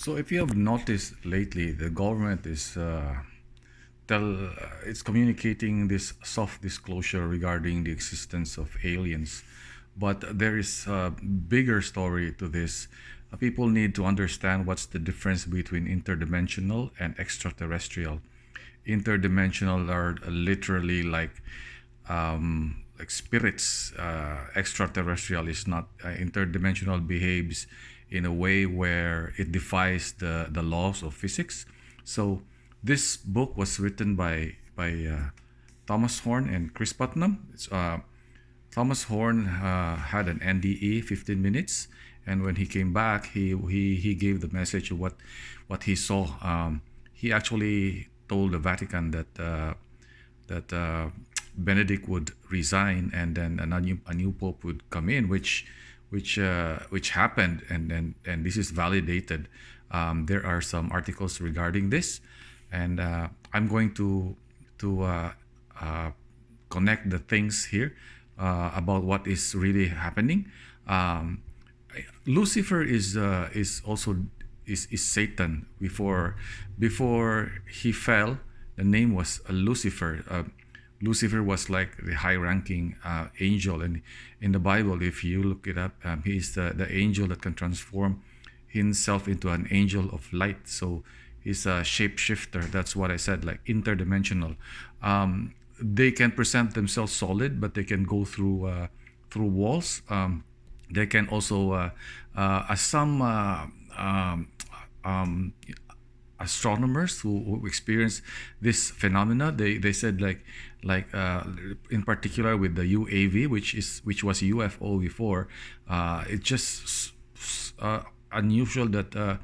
So if you have noticed lately, the government is it's communicating this soft disclosure regarding the existence of aliens, but there is a bigger story to this. People need to understand what's the difference between interdimensional and extraterrestrial. Interdimensional are literally like spirits. Extraterrestrial is not. Interdimensional behaves in a way where it defies the laws of physics. So this book was written by Thomas Horn and Chris Putnam. Thomas Horn had an NDE 15 minutes, and when he came back, he gave the message of what he saw. He actually told the Vatican that Benedict would resign, and then a new pope would come in, which happened, and this is validated. There are some articles regarding this, and I'm going to connect the things here about what is really happening. Lucifer is also is Satan. Before he fell, the name was Lucifer. Lucifer was like the high-ranking angel, and in the Bible, if you look it up, he is the angel that can transform himself into an angel of light. So he's a shapeshifter. That's what I said, like interdimensional. They can present themselves solid, but they can go through walls. They can also, as some astronomers who experience this phenomena, they said in particular with the UAV, which was UFO before, it's just unusual that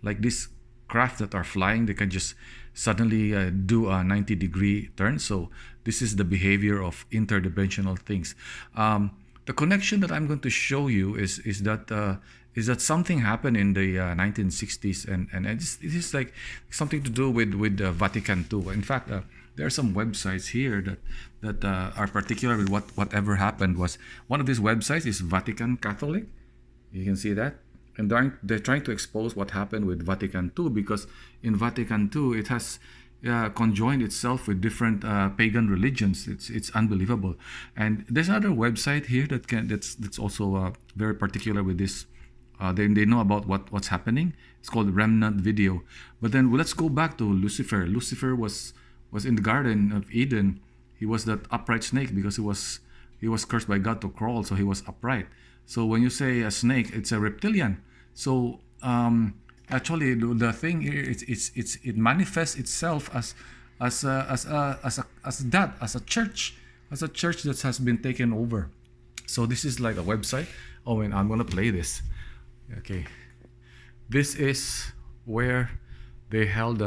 like this craft that are flying, they can just suddenly do a 90-degree turn. So this is the behavior of interdimensional things. The connection that I'm going to show you is that something happened in the 1960s, and it is like something to do with Vatican II. In fact, there are some websites here that are particular with whatever happened. Was one of these websites is Vatican Catholic. You can see that, and they're trying to expose what happened with Vatican II, because in Vatican II it has conjoined itself with different pagan religions. It's unbelievable. And there's another website here that's also very particular with this. They know about what's happening. It's called Remnant Video. But then let's go back to Lucifer. Lucifer was in the Garden of Eden. He was that upright snake because he was cursed by God to crawl, so he was upright. So when you say a snake, it's a reptilian. So actually, the thing here, it manifests itself as a church, that has been taken over. So this is like a website. Oh, and I'm gonna play this. Okay, this is where they held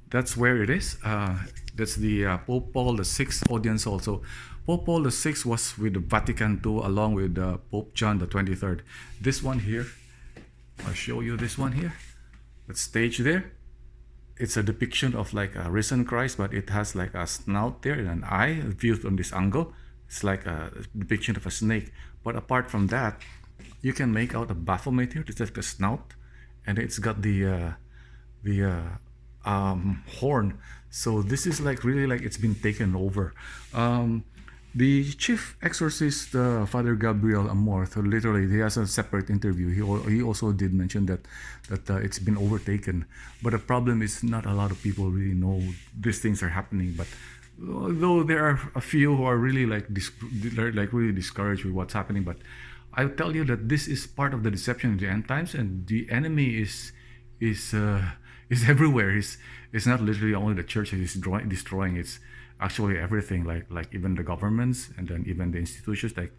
that's where it is. That's the Pope Paul VI audience also. Pope Paul VI was with the Vatican II along with Pope John the 23rd. This one here, I'll show you this one here. The stage there. It's a depiction of like a risen Christ, but it has like a snout there and an eye viewed from this angle. It's like a depiction of a snake. But apart from that, you can make out a Baphomet here. It's like a snout, and it's got the horn. So this is like really like it's been taken over. The chief exorcist, Father Gabriel Amorth, literally he has a separate interview. He also did mention that it's been overtaken. But the problem is not a lot of people really know these things are happening. But though there are a few who are really really discouraged with what's happening, but I tell you that this is part of the deception of the end times, and the enemy is everywhere. It's not literally only the church that is destroying. It's actually everything, like even the governments, and then even the institutions like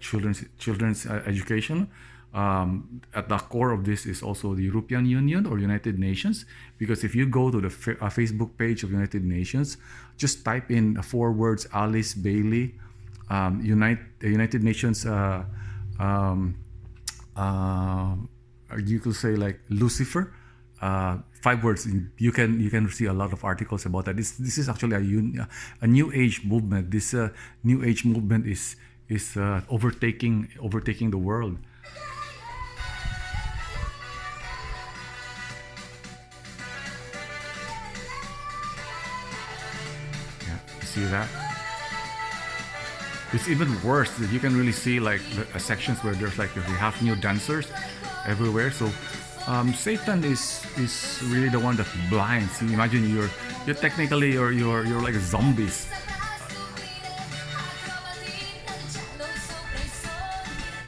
children's education. At the core of this is also the European Union or United Nations, because if you go to the Facebook page of United Nations, just type in 4 words Alice Bailey, United Nations, you could say like Lucifer, 5 words. You can see a lot of articles about that. This is actually a new age movement. This new age movement is overtaking the world. Yeah, you see that? It's even worse that you can really see like the sections where there's like you have new dancers everywhere. So Satan is really the one that blinds. You imagine you're technically you're like zombies.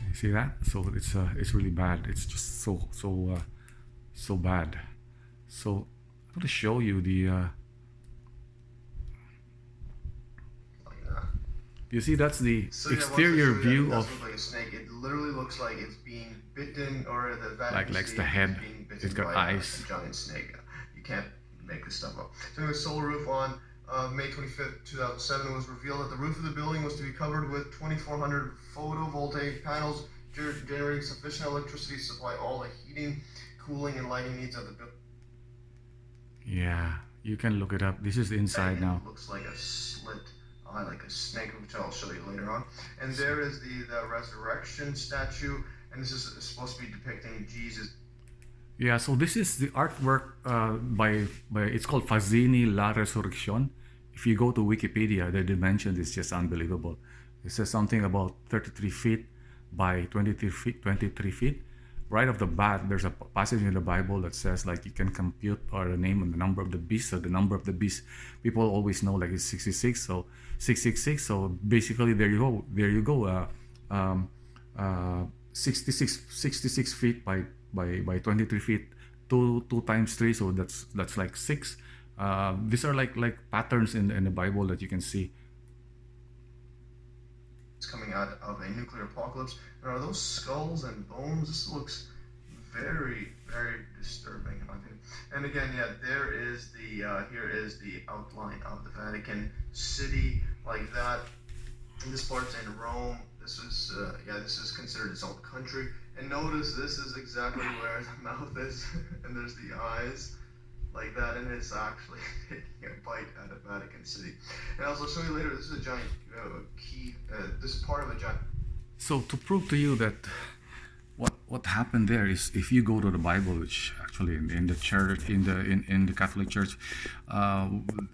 You see that? So it's really bad. It's just so bad. So I'm going to show you the. You see, that's the exterior view of. Like a snake. It literally looks like it's being bitten, or the Vatican like the head. It's got eyes. A giant snake. You can't make this stuff up. So anyway, solar roof on May 25th, 2007, it was revealed that the roof of the building was to be covered with 2,400 photovoltaic panels, generating sufficient electricity to supply all the heating, cooling, and lighting needs of the building. Yeah, you can look it up. This is the inside now. It looks like a slit. Like a snake, which I'll show you later on. And there is the resurrection statue, and this is supposed to be depicting Jesus. Yeah, so this is the artwork by it's called Fazzini La Resurrection. If you go to Wikipedia, the dimension is just unbelievable. It says something about 33 feet by 23 feet. Right off the bat, there's a passage in the Bible that says like you can compute or the name and the number of the beast. So the number of the beast, people always know like it's 66. So 666. So basically, there you go. 66 feet by 23 feet. Two times 3. So that's like 6. These are like patterns in the Bible that you can see. Coming out of a nuclear apocalypse. And are those skulls and bones? This looks very, very disturbing in my opinion. And again, yeah, there is the here is the outline of the Vatican City, like that. And this part's in Rome. This is this is considered its own country. And notice this is exactly where the mouth is, and there's the eyes. Like that, and it's actually taking a bite out of Vatican City. And I'll show you later, this is a giant key, this is part of a giant. So to prove to you that what happened there is, if you go to the Bible, which actually in the church, in the Catholic Church,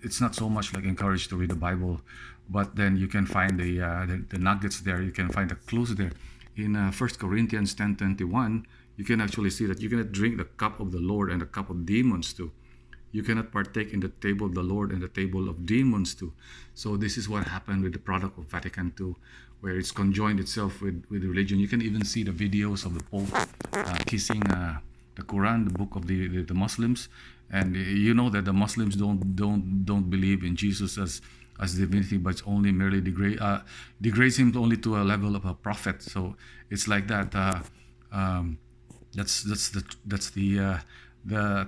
it's not so much like encouraged to read the Bible, but then you can find the nuggets there, you can find the clues there. In 1 Corinthians 10:21, you can actually see that you cannot drink the cup of the Lord and the cup of demons too. You cannot partake in the table of the Lord and the table of demons too. So this is what happened with the product of Vatican II, where it's conjoined itself with religion. You can even see the videos of the Pope kissing the Quran, the book of the Muslims, and you know that the Muslims don't believe in Jesus as divinity, but only merely degrades him only to a level of a prophet. So it's like that. That's the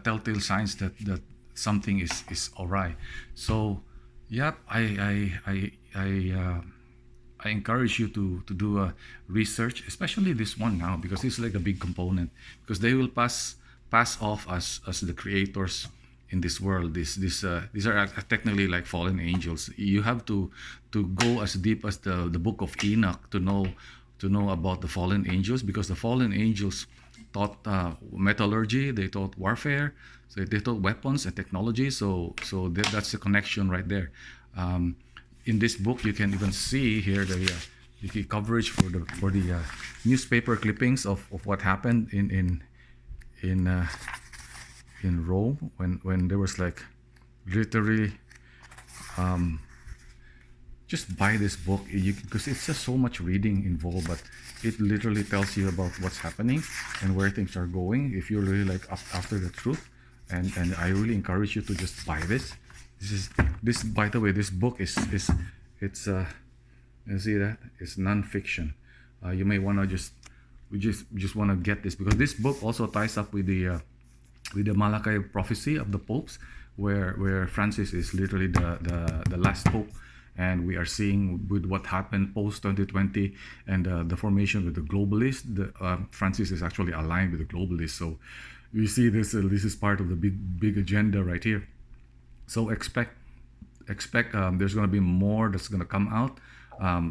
telltale signs that something is awry. So yeah, I encourage you to do a research, especially this one now, because this is like a big component, because they will pass off as the creators in this world. These are technically like fallen angels. You have to go as deep as the book of Enoch to know about the fallen angels, because the fallen angels taught metallurgy, they taught warfare, so they taught weapons and technology. So that's the connection right there. In this book, you can even see here the coverage for the newspaper clippings of what happened in Rome when there was like literally. Just buy this book, because it's just so much reading involved, but it literally tells you about what's happening and where things are going if you're really like after the truth. And I really encourage you to just buy this. This by the way, this book is you see that it's non-fiction. You may want to just want to get this, because this book also ties up with the Malachi prophecy of the popes, where Francis is literally the last pope. And we are seeing with what happened post 2020 and the formation with the globalists, Francis is actually aligned with the globalists. So you see this is part of the big agenda right here. So expect there's going to be more that's going to come out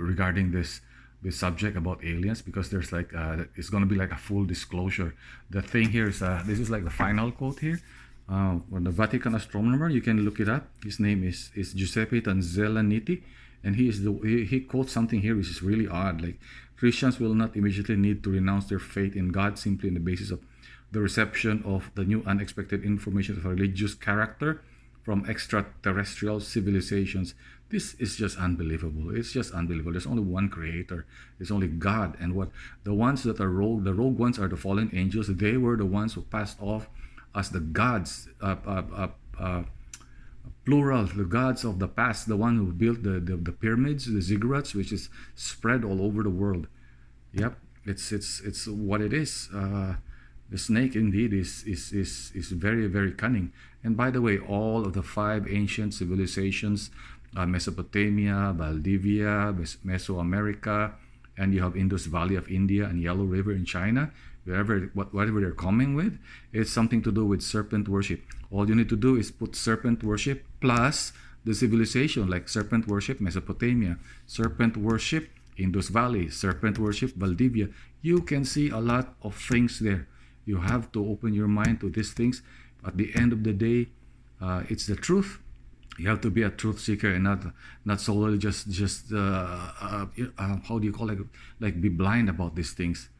regarding this. the subject about aliens, because there's like it's going to be like a full disclosure. The thing here is this is like the final quote here. On the Vatican astronomer, you can look it up. His name is Giuseppe Tanzellaniti, and he quotes something here which is really odd. Like, Christians will not immediately need to renounce their faith in God simply on the basis of the reception of the new unexpected information of a religious character from extraterrestrial civilizations. This is just unbelievable. It's just unbelievable. There's only one creator. It's only God. And what the ones that are rogue, the rogue ones are the fallen angels. They were the ones who passed off as the gods, plural, the gods of the past, the one who built the pyramids, the ziggurats, which is spread all over the world. Yep, it's what it is. The snake indeed is very, very cunning. And by the way, all of the 5 ancient civilizations, Mesopotamia, Valdivia, Mesoamerica, and you have Indus Valley of India and Yellow River in China, whatever they're coming with, it's something to do with serpent worship. All you need to do is put serpent worship plus the civilization, like serpent worship Mesopotamia, serpent worship Indus Valley, serpent worship Valdivia. You can see a lot of things there. You have to open your mind to these things. At the end of the day, it's the truth. You have to be a truth seeker and not solely just how do you call it, like be blind about these things.